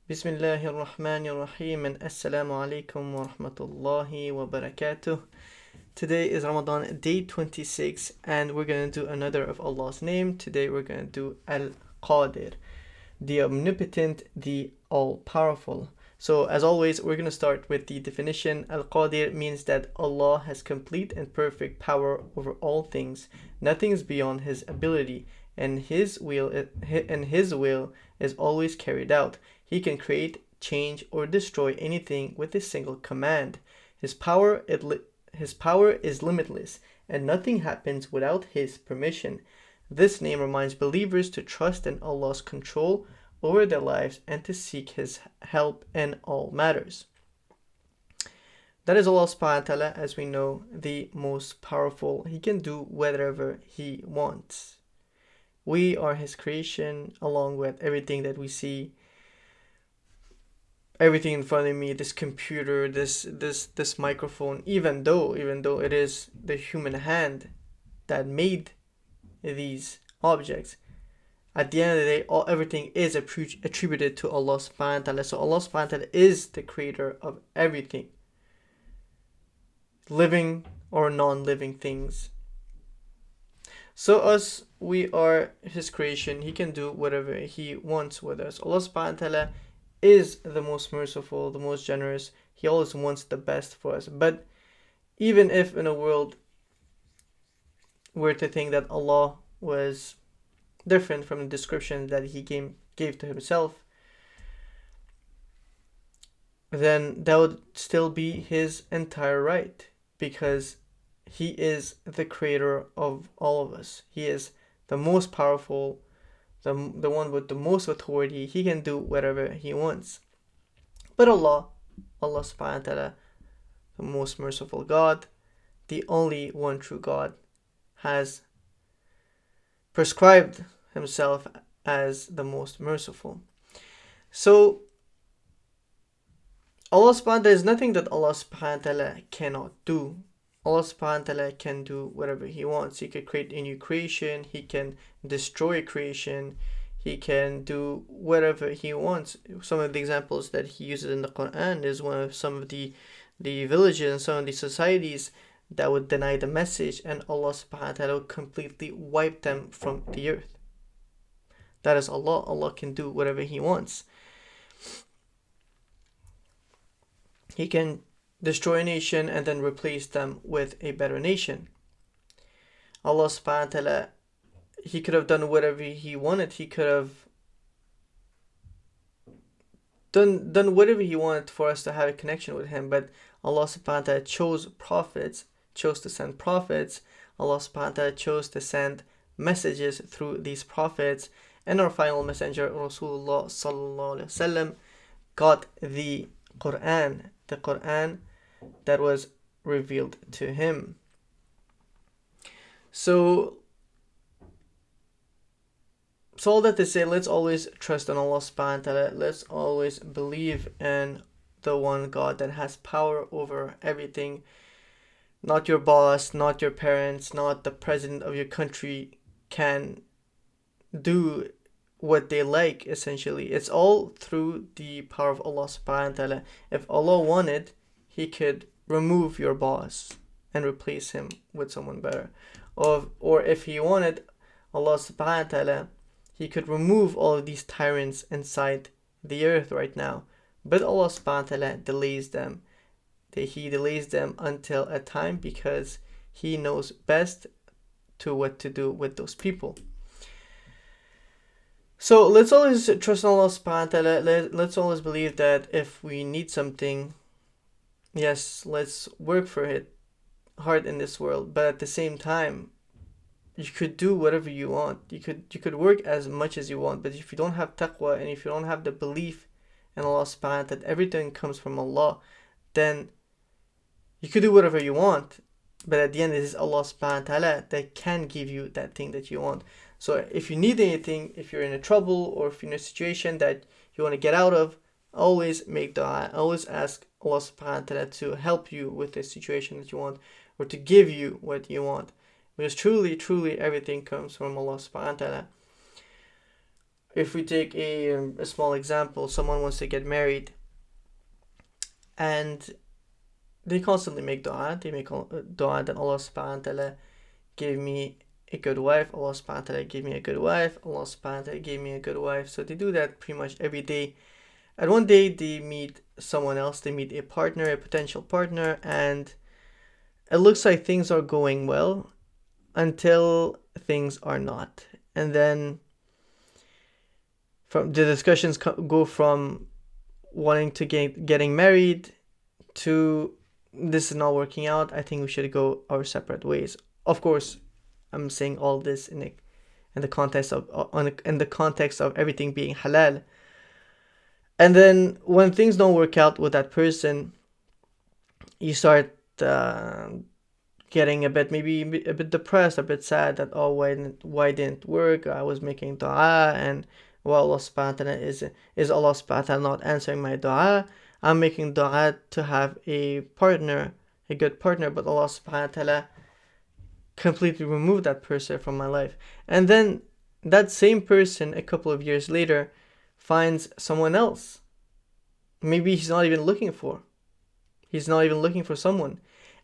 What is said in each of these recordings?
Bismillahir Rahmanir Rahim and Assalamu alaikum wa rahmatullahi wa barakatuh. Today is Ramadan day 26 and we're going to do another of Allah's name. Today we're going to do Al-Qaadir, the omnipotent, the all-powerful. So as always, we're going to start with the definition. Al-Qaadir means that Allah has complete and perfect power over all things. Nothing is beyond His ability, and His will is always carried out. He can create, change, or destroy anything with a single command. His power is limitless, and nothing happens without His permission. This name reminds believers to trust in Allah's control over their lives and to seek His help in all matters. That is Allah subhanahu wa ta'ala, as we know, the most powerful. He can do whatever He wants. We are His creation, along with everything that we see, everything in front of me, this computer, this microphone, even though it is the human hand that made these objects. At the end of the day, everything is attributed to Allah subhanahu wa ta'ala. So Allah subhanahu wa ta'ala is the creator of everything, living or non-living things. So us, we are His creation. He can do whatever He wants with us. Allah subhanahu wa ta'ala is the most merciful, the most generous. He always wants the best for us. But even if in a world we're to think that Allah was different from the description that He gave to Himself, then that would still be His entire right, because He is the creator of all of us. He is the most powerful, the one with the most authority. He can do whatever He wants. But Allah subhanahu wa ta'ala, the most merciful God, the only one true God, has prescribed Himself as the most merciful. So Allah subhanahu wa ta'ala, there is nothing that Allah subhanahu wa ta'ala cannot do. Allah subhanahu wa ta'ala can do whatever He wants. He could create a new creation. He can destroy creation. He can do whatever He wants. Some of the examples that He uses in the Quran is one of some of the villages and some of the societies that would deny the message, and Allah subhanahu wa ta'ala would completely wipe them from the earth. That is Allah. Allah can do whatever He wants. He can destroy a nation and then replace them with a better nation. Allah subhanahu wa ta'ala, He could have done whatever He wanted. He could have done whatever He wanted for us to have a connection with Him, but Allah subhanahu wa ta'ala chose to send prophets. Allah subhanahu wa ta'ala chose to send messages through these prophets, and our final messenger, Rasulullah sallallahu alaihi wasallam, got the Quran that was revealed to him. So all that to say, let's always trust in Allah subhanahu wa ta'ala. Let's always believe in the one God that has power over everything. Not your boss, not your parents, not the president of your country can do what they like, essentially. It's all through the power of Allah subhanahu wa ta'ala. If Allah wanted, He could remove your boss and replace him with someone better. Or if He wanted, Allah subhanahu wa ta'ala, He could remove all of these tyrants inside the earth right now. But Allah subhanahu wa ta'ala delays them. He delays them until a time, because He knows best to what to do with those people. So let's always trust in Allah subhanahu wa ta'ala. Let's always believe that if we need something, yes, let's work for it hard in this world. But at the same time, you could do whatever you want. You could work as much as you want. But if you don't have taqwa, and if you don't have the belief in Allah subhanahu wa ta'ala that everything comes from Allah, then you could do whatever you want. But at the end, it is Allah subhanahu wa ta'ala that can give you that thing that you want. So if you need anything, if you're in a trouble, or if you're in a situation that you want to get out of, always make dua. Always ask Allah subhanahu wa ta'ala to help you with the situation that you want, or to give you what you want. Because truly everything comes from Allah subhanahu wa ta'ala. if we take a small example, someone wants to get married and they constantly make dua. They make dua that Allah subhanahu wa ta'ala gave me a good wife. Allah subhanahu wa ta'ala gave me a good wife. Allah subhanahu wa ta'ala gave me a good wife. So they do that pretty much every day. And one day they meet someone else. They meet a partner, a potential partner, and it looks like things are going well until things are not. And then from the discussions go from wanting to getting married to this is not working out. I think we should go our separate ways. Of course, I'm saying all this in the context of everything being halal. And then when things don't work out with that person, you start getting maybe a bit depressed, a bit sad that why didn't work? I was making dua, and Allah subhanahu wa ta'ala is Allah subhanahu wa ta'ala not answering my dua? I'm making dua to have a partner, a good partner, but Allah subhanahu wa ta'ala completely removed that person from my life. And then that same person a couple of years later finds someone else. Maybe he's not even looking for someone.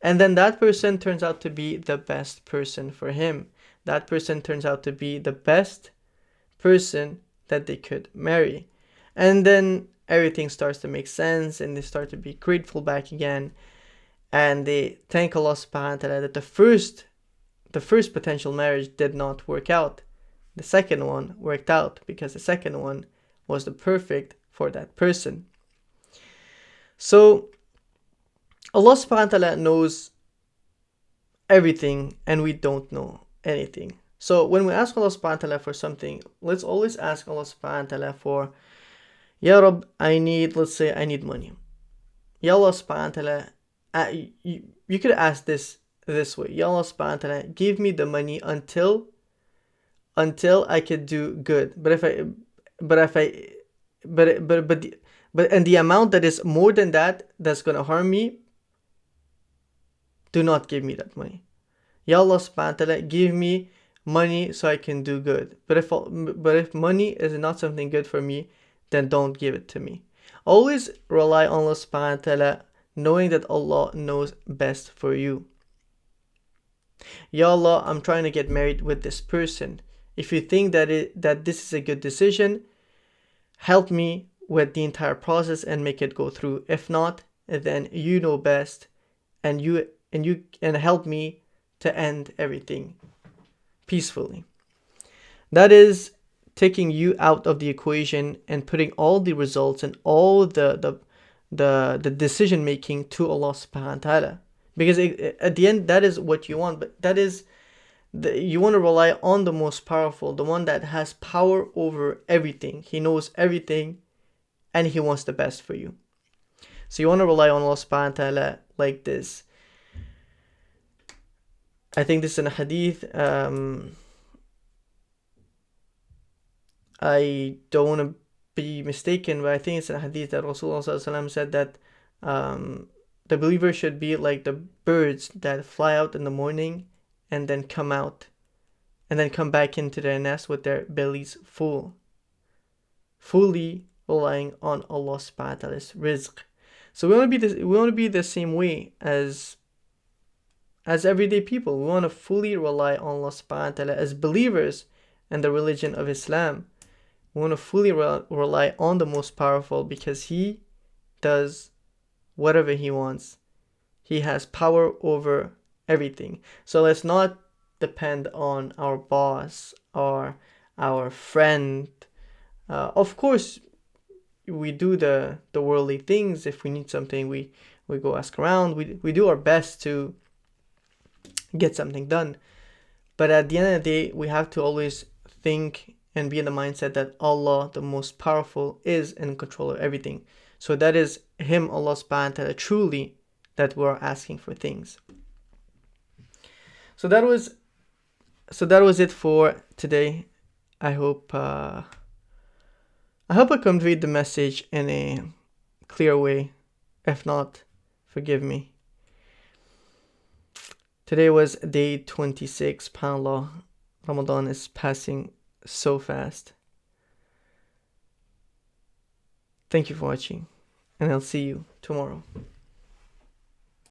And then that person turns out to be the best person for him. That person turns out to be the best person that they could marry. And then everything starts to make sense and they start to be grateful back again. And they thank Allah subhanahu wa ta'ala that the first potential marriage did not work out. The second one worked out because the second one was the perfect for that person. So Allah subhanahu wa ta'ala knows everything and we don't know anything. So when we ask Allah subhanahu wa ta'ala for something, let's always ask Allah subhanahu wa ta'ala for, Ya Rab, let's say I need money. Ya Allah subhanahu wa ta'ala, you could ask this way. Ya Allah subhanahu wa ta'ala, give me the money until I could do good. But the amount that is more than that, that's gonna harm me, do not give me that money. Ya Allah subhanahu wa ta'ala, give me money so I can do good. But if money is not something good for me, then don't give it to me. Always rely on Allah subhanahu wa ta'ala, knowing that Allah knows best for you. Ya Allah, I'm trying to get married with this person. If you think that this is a good decision, help me with the entire process and make it go through. If not, then you know best, and help me to end everything peacefully. That is taking you out of the equation and putting all the results and all the decision making to Allah subhanahu wa ta'ala. Because at the end, that is what you want. But that is you want to rely on the most powerful, the one that has power over everything. He knows everything and he wants the best for you. So you want to rely on Allah subhanahu wa ta'ala like this. I think this is in a hadith. I don't want to be mistaken, but I think it's in a hadith that Rasulullah said that the believer should be like the birds that fly out in the morning and then come back into their nest with their bellies full, fully relying on Allah subhanahu wa ta'ala's rizq. So we want to be the same way as everyday people. We want to fully rely on Allah subhanahu wa ta'ala as believers in the religion of Islam. We want to fully rely on the most powerful because He does whatever He wants. He has power over everything. So let's not depend on our boss or our friend. Of course, we do the worldly things. If we need something, we go ask around. We do our best to get something done. But at the end of the day, we have to always think and be in the mindset that Allah, the most powerful, is in control of everything. So that is Him, Allah subhanahu wa ta'ala, truly, that we're asking for things. So that was it for today. I hope I conveyed the message in a clear way. If not, forgive me. Today was day 26. SubhanAllah, Ramadan is passing so fast. Thank you for watching, and I'll see you tomorrow.